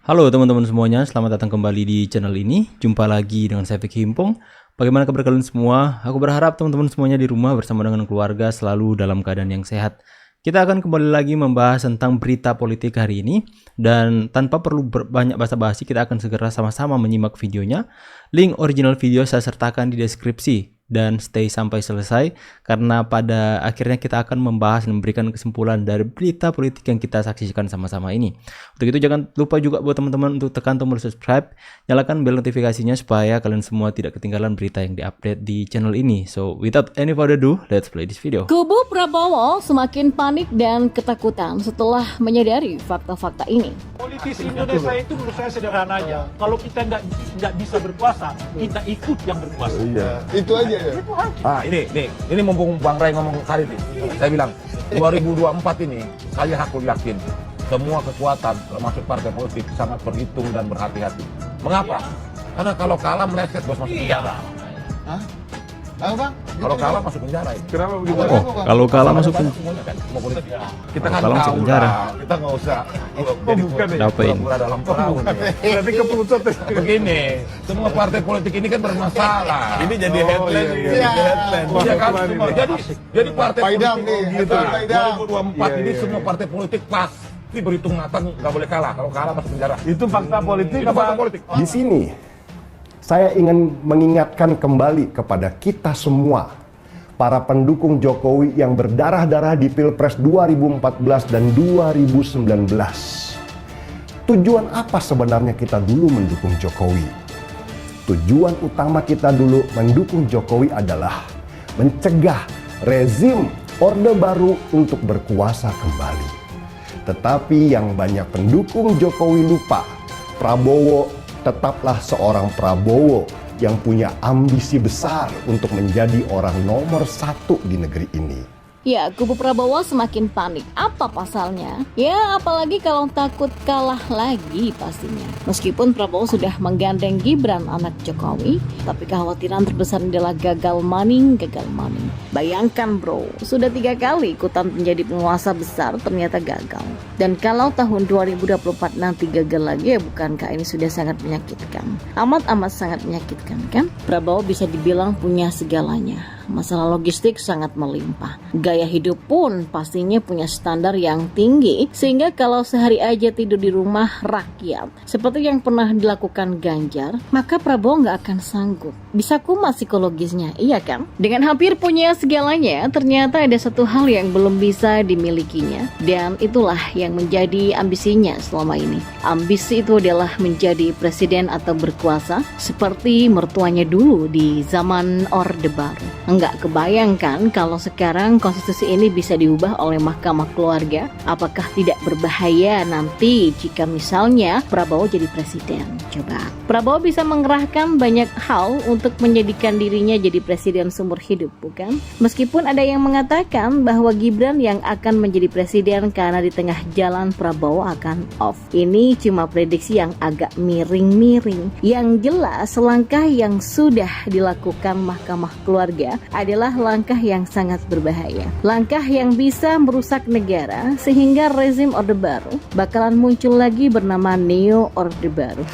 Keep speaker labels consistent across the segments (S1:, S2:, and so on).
S1: Halo teman-teman semuanya, selamat datang kembali di channel ini. Jumpa lagi dengan saya Vicky Himpong. Bagaimana kabar kalian semua? Aku berharap teman-teman semuanya di rumah bersama dengan keluarga selalu dalam keadaan yang sehat. Kita akan kembali lagi membahas tentang berita politik hari ini. Dan tanpa perlu banyak basa-basi, kita akan segera sama-sama menyimak videonya. Link original video saya sertakan di deskripsi. Dan stay sampai selesai, karena pada akhirnya kita akan membahas dan memberikan kesimpulan dari berita politik yang kita saksikan sama-sama ini. Untuk itu jangan lupa juga buat teman-teman untuk tekan tombol subscribe, nyalakan bel notifikasinya supaya kalian semua tidak ketinggalan berita yang diupdate di channel ini. So without any further ado, let's play this video.
S2: Kubu Prabowo semakin panik dan ketakutan setelah menyadari fakta-fakta ini.
S3: Politisi Indonesia itu menurut saya sederhana aja. Kalau kita nggak bisa berkuasa, kita ikut yang berkuasa.
S4: Iya. Itu aja ya.
S5: Ah, ini mumpung Bang Ray ngomong kali ini. Saya bilang 2024 ini saya aku yakin semua kekuatan termasuk partai politik sangat berhitung dan berhati-hati. Mengapa? Karena kalau kalah meleset bos masuk penjara.
S4: Hah? Tahu Bang?
S5: Kalau kalah masuk penjara itu.
S4: Kenapa begitu?
S1: Oh, kalau kalah masuk
S5: Banyak semuanya kan, semua politik. Kita kan
S1: kalah masuk
S5: tahu
S1: penjara.
S5: lah, kita nggak usah jadi
S4: bukan ya?
S1: Dapain.
S5: pura-pura dalam perahu.
S4: Berarti keputusan.
S5: Begini, semua partai politik ini kan bermasalah.
S4: Ini jadi headline.
S5: Iya, iya kan? Jadi partai
S4: Paidam
S5: politik
S4: nih,
S5: gitu.
S4: headline Paidam.
S5: 2024
S4: Iya,
S5: ini
S4: iya.
S5: semua partai politik pasti berhitung matang, nggak boleh kalah. Kalau kalah masuk penjara.
S4: Itu fakta politik
S5: Itu fakta politik.
S6: Di sini, saya ingin mengingatkan kembali kepada kita semua, para pendukung Jokowi yang berdarah-darah di Pilpres 2014 dan 2019. Tujuan apa sebenarnya kita dulu mendukung Jokowi? Tujuan utama kita dulu mendukung Jokowi adalah mencegah rezim Orde Baru untuk berkuasa kembali. Tetapi yang banyak pendukung Jokowi lupa, Prabowo tetaplah seorang Prabowo yang punya ambisi besar untuk menjadi orang nomor 1 di negeri ini.
S2: Ya, kubu Prabowo semakin panik. Apa pasalnya? Ya, apalagi kalau takut kalah lagi pastinya. Meskipun Prabowo sudah menggandeng Gibran anak Jokowi, tapi kekhawatiran terbesar adalah gagal maning. Bayangkan bro, sudah 3 kali ikutan menjadi penguasa besar ternyata gagal. Dan kalau tahun 2024 nanti gagal lagi, ya bukankah ini sudah sangat menyakitkan? Amat sangat menyakitkan kan? Prabowo bisa dibilang punya segalanya. Masalah logistik sangat melimpah. Gaya hidup pun pastinya punya standar yang tinggi, sehingga kalau sehari aja tidur di rumah rakyat seperti yang pernah dilakukan Ganjar, maka Prabowo nggak akan sanggup. Bisa kumat psikologisnya, iya kan? Dengan hampir punya segalanya, ternyata ada satu hal yang belum bisa dimilikinya, dan itulah yang menjadi ambisinya selama ini. Ambisi itu adalah menjadi presiden atau berkuasa seperti mertuanya dulu di zaman Orde Baru. Nggak kebayangkan kalau sekarang konstitusi ini bisa diubah oleh Mahkamah Keluarga. Apakah tidak berbahaya nanti jika misalnya Prabowo jadi presiden? Coba. Prabowo bisa mengerahkan banyak hal untuk menjadikan dirinya jadi presiden seumur hidup, bukan? Meskipun ada yang mengatakan bahwa Gibran yang akan menjadi presiden karena di tengah jalan Prabowo akan off. Ini cuma prediksi yang agak miring-miring. Yang jelas, langkah yang sudah dilakukan Mahkamah Keluarga adalah langkah yang sangat berbahaya. Langkah yang bisa merusak negara sehingga rezim Orde Baru bakalan muncul lagi bernama Neo Orde Baru.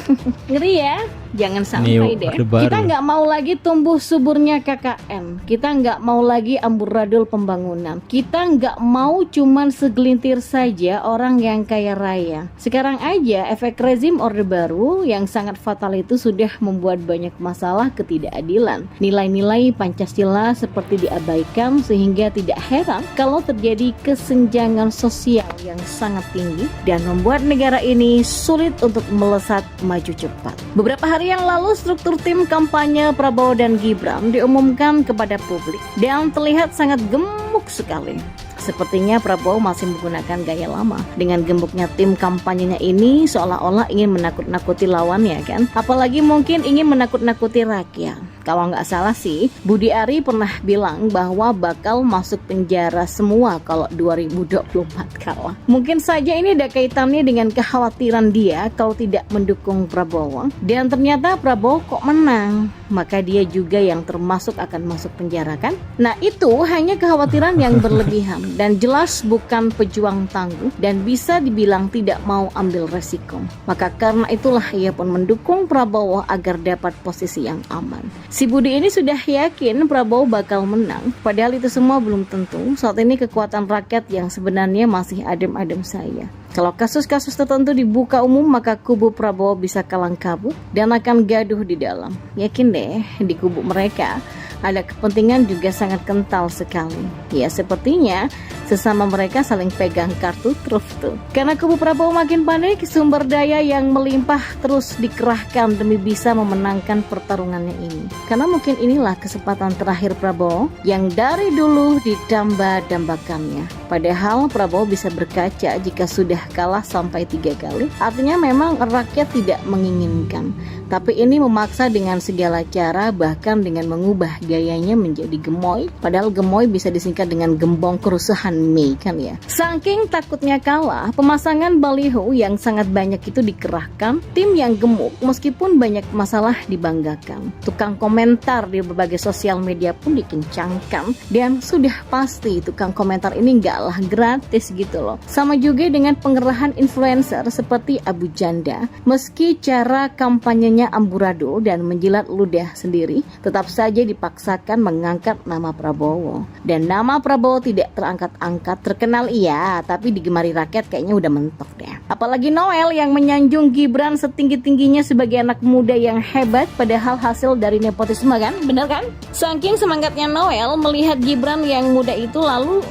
S2: Ngeri ya? Jangan sampai deh. Kita nggak mau lagi tumbuh suburnya KKN. Kita nggak mau lagi amburadul pembangunan. Kita nggak mau cuman segelintir saja orang yang kaya raya. Sekarang aja efek rezim Orde Baru yang sangat fatal itu sudah membuat banyak masalah ketidakadilan. Nilai-nilai Pancasila seperti diabaikan, sehingga tidak heran kalau terjadi kesenjangan sosial yang sangat tinggi dan membuat negara ini sulit untuk melesat maju cepat. Beberapa hari yang lalu struktur tim kampanye Prabowo dan Gibran diumumkan kepada publik dan terlihat sangat gemuk sekali. Sepertinya Prabowo masih menggunakan gaya lama. Dengan gembuknya tim kampanyenya ini seolah-olah ingin menakut-nakuti lawannya kan. Apalagi mungkin ingin menakut-nakuti rakyat. Kalau nggak salah sih, Budi Ari pernah bilang bahwa bakal masuk penjara semua kalau 2024 kalah. Mungkin saja ini ada kaitannya dengan kekhawatiran dia kalau tidak mendukung Prabowo. Dan ternyata Prabowo kok menang. maka dia juga yang termasuk akan masuk penjara kan? Nah itu hanya kekhawatiran yang berlebihan dan jelas bukan pejuang tangguh dan bisa dibilang tidak mau ambil resiko. Maka karena itulah ia pun mendukung Prabowo agar dapat posisi yang aman. Si Budi ini sudah yakin Prabowo bakal menang, padahal itu semua belum tentu. Saat ini kekuatan rakyat yang sebenarnya masih adem-adem saja. Kalau kasus-kasus tertentu dibuka umum, maka kubu Prabowo bisa kalang kabut dan akan gaduh di dalam. Yakin deh, di kubu mereka ada kepentingan juga sangat kental sekali. Ya sepertinya sesama mereka saling pegang kartu truf tuh. Karena kubu Prabowo makin panik, sumber daya yang melimpah terus dikerahkan demi bisa memenangkan pertarungannya ini. Karena mungkin inilah kesempatan terakhir Prabowo yang dari dulu didamba-dambakannya. Padahal Prabowo bisa berkaca jika sudah kalah sampai 3 kali. Artinya memang rakyat tidak menginginkan. Tapi ini memaksa dengan segala cara, bahkan dengan mengubah gayanya menjadi gemoy. Padahal gemoy bisa disingkat dengan gembong kerusuhan Mei kan ya. Saking takutnya kalah, pemasangan baliho yang sangat banyak itu dikerahkan. Tim yang gemuk meskipun banyak masalah dibanggakan. Tukang komentar di berbagai sosial media pun dikencangkan. Dan sudah pasti tukang komentar ini gak lah gratis gitu loh. Sama juga dengan pengerahan influencer seperti Abu Janda. Meski cara kampanyenya amburadul dan menjilat ludah sendiri, tetap saja dipaksakan mengangkat nama Prabowo. Dan nama Prabowo tidak terangkat-angkat, terkenal iya, tapi digemari rakyat kayaknya udah mentok deh. Apalagi Noel yang menyanjung Gibran setinggi-tingginya sebagai anak muda yang hebat, padahal hasil dari nepotisme kan, bener kan? Saking semangatnya Noel melihat Gibran yang muda itu, lalu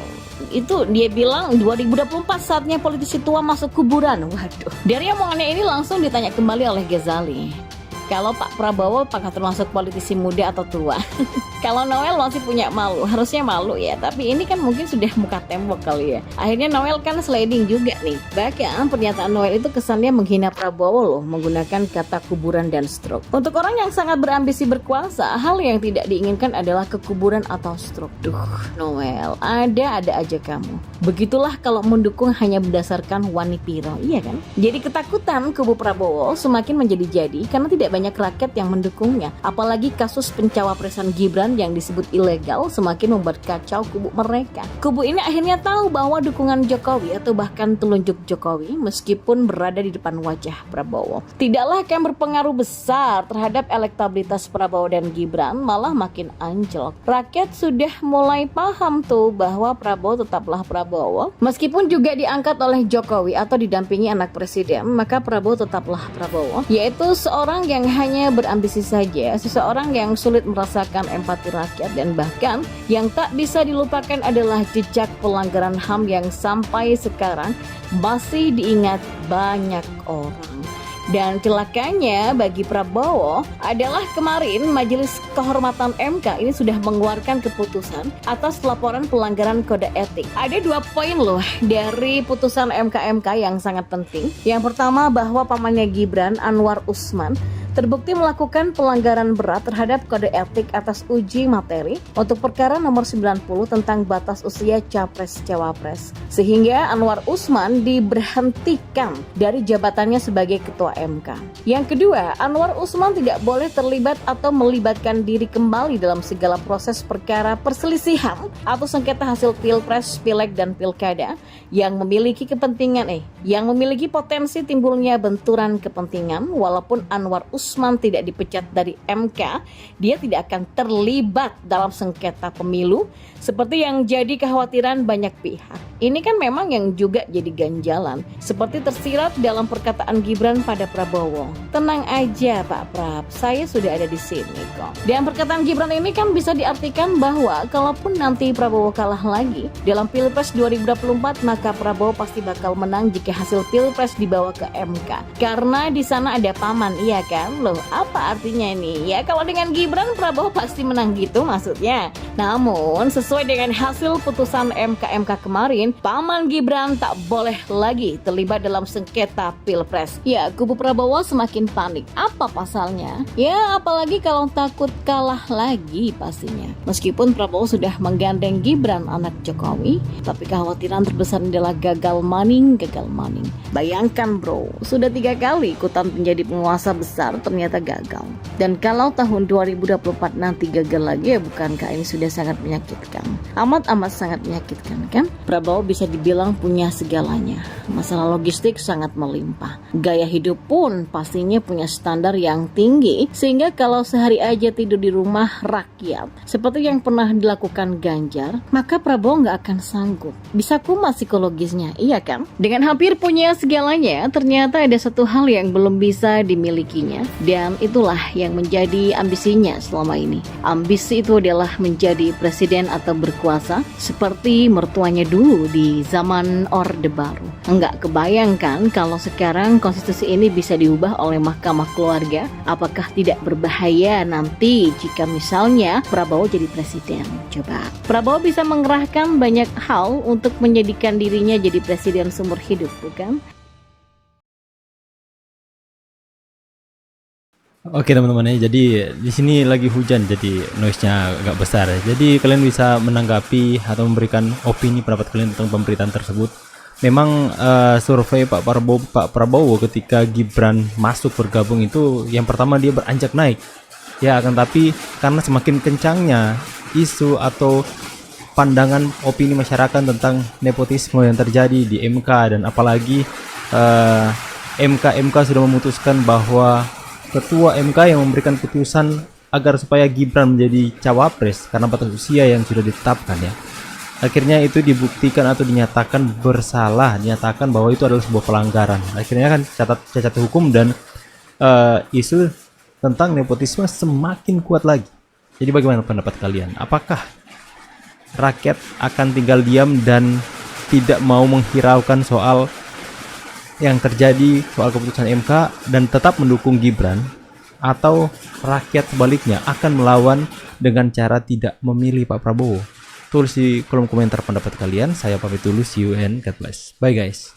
S2: itu dia bilang 2024 saatnya politisi tua masuk kuburan. Waduh. Dari omongannya ini langsung ditanya kembali oleh Ghazali, kalau Pak Prabowo apakah termasuk politisi muda atau tua? Kalau Noel masih punya malu, harusnya malu ya. Tapi ini kan mungkin sudah muka tembok kali ya. Akhirnya Noel kan sliding juga nih. Bahkan pernyataan Noel itu kesannya menghina Prabowo loh, menggunakan kata kuburan dan stroke. Untuk orang yang sangat berambisi berkuasa, hal yang tidak diinginkan adalah kekuburan atau stroke. Duh, Noel, ada aja kamu. Begitulah kalau mendukung hanya berdasarkan wani piro, iya kan? Jadi ketakutan kubu Prabowo semakin menjadi-jadi karena tidak banyak rakyat yang mendukungnya. Apalagi kasus pencawapresan Gibran yang disebut ilegal semakin membuat kacau kubu mereka. Kubu ini akhirnya tahu bahwa dukungan Jokowi atau bahkan telunjuk Jokowi meskipun berada di depan wajah Prabowo tidaklah akan berpengaruh besar terhadap elektabilitas Prabowo dan Gibran, malah makin anjlok. Rakyat sudah mulai paham tuh bahwa Prabowo tetaplah Prabowo. Meskipun juga diangkat oleh Jokowi atau didampingi anak presiden, maka Prabowo tetaplah Prabowo, yaitu seorang yang hanya berambisi saja, seseorang yang sulit merasakan empati rakyat, dan bahkan yang tak bisa dilupakan adalah jejak pelanggaran HAM yang sampai sekarang masih diingat banyak orang. Dan celakanya bagi Prabowo adalah kemarin Majelis Kehormatan MK ini sudah mengeluarkan keputusan atas laporan pelanggaran kode etik. Ada 2 poin loh dari putusan MK yang sangat penting. Yang pertama bahwa pamannya Gibran, Anwar Usman, terbukti melakukan pelanggaran berat terhadap kode etik atas uji materi untuk perkara nomor 90 tentang batas usia Capres-Cawapres. Sehingga Anwar Usman diberhentikan dari jabatannya sebagai Ketua MK. Yang kedua, Anwar Usman tidak boleh terlibat atau melibatkan diri kembali dalam segala proses perkara perselisihan atau sengketa hasil Pilpres, Pileg, dan Pilkada yang memiliki potensi timbulnya benturan kepentingan. Walaupun Anwar Usman tidak dipecat dari MK, dia tidak akan terlibat dalam sengketa pemilu seperti yang jadi kekhawatiran banyak pihak. Ini kan memang yang juga jadi ganjalan, seperti tersirat dalam perkataan Gibran pada Prabowo. Tenang aja Pak Prab, saya sudah ada di sini kok. Dan perkataan Gibran ini kan bisa diartikan bahwa kalaupun nanti Prabowo kalah lagi dalam Pilpres 2024, maka Prabowo pasti bakal menang jika hasil Pilpres dibawa ke MK. Karena di sana ada paman, iya kan? Loh, apa artinya ini? Ya kalau dengan Gibran, Prabowo pasti menang gitu maksudnya. Namun sesuai dengan hasil putusan MK kemarin, paman Gibran tak boleh lagi terlibat dalam sengketa Pilpres. Ya, kubu Prabowo semakin panik. Apa pasalnya? Ya, apalagi kalau takut kalah lagi pastinya. Meskipun Prabowo sudah menggandeng Gibran anak Jokowi, tapi kekhawatiran terbesar adalah gagal maning. Bayangkan bro, sudah 3 kali ikutan menjadi penguasa besar, Akbar ternyata gagal. Dan kalau tahun 2024 nanti gagal lagi, ya bukankah ini sudah sangat menyakitkan? Amat-amat sangat menyakitkan kan? Prabowo bisa dibilang punya segalanya. Masalah logistik sangat melimpah. Gaya hidup pun pastinya punya standar yang tinggi, sehingga kalau sehari aja tidur di rumah rakyat, seperti yang pernah dilakukan Ganjar, maka Prabowo nggak akan sanggup. Bisa kumat psikologisnya, iya kan? Dengan hampir punya segalanya, ternyata ada satu hal yang belum bisa dimilikinya, dan itulah yang menjadi ambisinya selama ini. Ambisi itu adalah menjadi presiden atau berkuasa seperti mertuanya dulu di zaman Orde Baru. Enggak kebayangkan kalau sekarang konstitusi ini bisa diubah oleh Mahkamah Keluarga. Apakah tidak berbahaya nanti jika misalnya Prabowo jadi presiden? Coba. Prabowo bisa mengerahkan banyak hal untuk menjadikan dirinya jadi presiden seumur hidup, bukan?
S1: Oke teman-teman ya, jadi di sini lagi hujan jadi noise-nya agak besar. Jadi kalian bisa menanggapi atau memberikan opini pendapat kalian tentang pemberitaan tersebut. Memang survei Pak Prabowo ketika Gibran masuk bergabung itu yang pertama dia beranjak naik. Ya akan tapi karena semakin kencangnya isu atau pandangan opini masyarakat tentang nepotisme yang terjadi di MK, dan apalagi MK sudah memutuskan bahwa Ketua MK yang memberikan putusan agar supaya Gibran menjadi cawapres karena batas usia yang sudah ditetapkan ya. Akhirnya itu dibuktikan atau dinyatakan bersalah, dinyatakan bahwa itu adalah sebuah pelanggaran. Akhirnya kan cacat hukum dan isu tentang nepotisme semakin kuat lagi. Jadi bagaimana pendapat kalian? Apakah rakyat akan tinggal diam dan tidak mau menghiraukan soal yang terjadi soal keputusan MK dan tetap mendukung Gibran, atau rakyat sebaliknya akan melawan dengan cara tidak memilih Pak Prabowo? Tulis di kolom komentar pendapat kalian. Saya pamit dulu, see you and God bless. Bye guys.